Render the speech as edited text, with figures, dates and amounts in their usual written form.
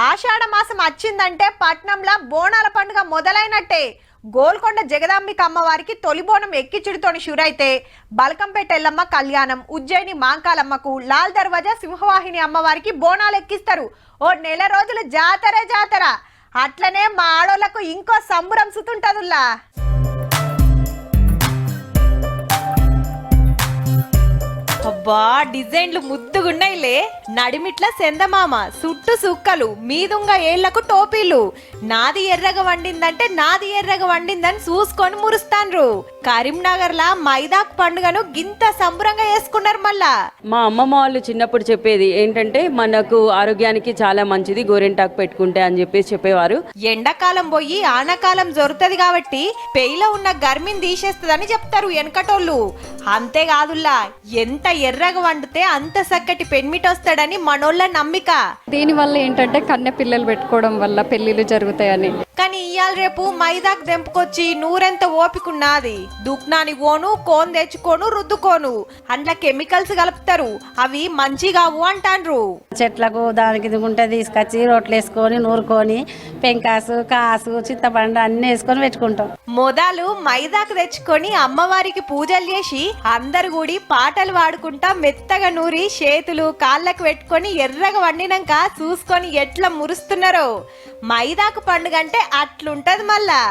ఆషాఢ మాసం వచ్చిందంటే పట్నంలో బోనాల పండుగ మొదలైనట్టే. గోల్కొండ జగదాంబిక అమ్మవారికి తొలి బోనం ఎక్కిచుడితోని షురైతే బల్కంపేట ఎల్లమ్మ కళ్యాణం, ఉజ్జయిని మాంకాలమ్మకు, లాల్ దర్వాజా సింహవాహిని అమ్మవారికి బోనాలు ఎక్కిస్తారు. ఓ నెల రోజులు జాతర. అట్లనే మా ఆడోళ్లకు ఇంకో సంబరం సుతుంటదుల్లా. అబ్బా డిజైన్లు ముద్దుగున్నాయిలే. నడిమిట్ల సెందమామ, సుట్టు సుక్కలు, మీదుంగా ఏళ్లకు టోపీలు. నాది ఎర్రగా వండిందంటే నాది ఎర్రగా వండిందని చూసుకొని మురుస్తాన్రు. కరీంనగర్ లా మైదాక్ పండుగను గింత సంబరంగా చేసుకున్నారు. మళ్ళా మా అమ్మమ్మ వాళ్ళు చిన్నప్పుడు చెప్పేది ఏంటంటే మనకు ఆరోగ్యానికి చాలా మంచిది గోరెంటాకు పెట్టుకుంటే అని చెప్పేసి చెప్పేవారు. ఎండాకాలం పోయి ఆనకాలం జరుగుతుంది కాబట్టి పెయిలో ఉన్న గర్మిని తీసేస్తుందని చెప్తారు వెనకటోళ్ళు. అంతేకాదుల్లా ఎంత ఎర్రగా వండితే అంత చక్కటి పెన్మిటి వస్తాడని మనోళ్ళ నమ్మిక. దీని వల్ల ఏంటంటే కన్నె పిల్లలు పెట్టుకోవడం వల్ల పెళ్లిళ్ళు జరుగుతాయని. కానీ ఇయాల రేపు మైదాకు దెంపుకొచ్చి నూరెంత ఓపికన్నది. దుక్నాని పోను, కోన్ తెచ్చుకోను, రుద్దుకోను, అందులో కెమికల్స్ కలుపుతారు. అవి మంచిగావు అంటాన్రు. చెట్లకు దానికి దిగుంటే తీసుకొచ్చి రోట్లు వేసుకొని నూరుకొని పెంకాసు, కాసు, చింతపండు అన్ని వేసుకొని పెట్టుకుంటాం. మొదలు మైదాకు తెచ్చుకొని అమ్మవారికి పూజలు చేసి అందరు కూడి పాటలు పాడుకుంటా మెత్తగా నూరి చేతులు కాళ్ళకు పెట్టుకొని ఎర్రగా వండినాక చూసుకొని ఎట్లా మురుస్తున్నారో. మైదాకు పండుగ అంటే అట్లుంటది మళ్ళా.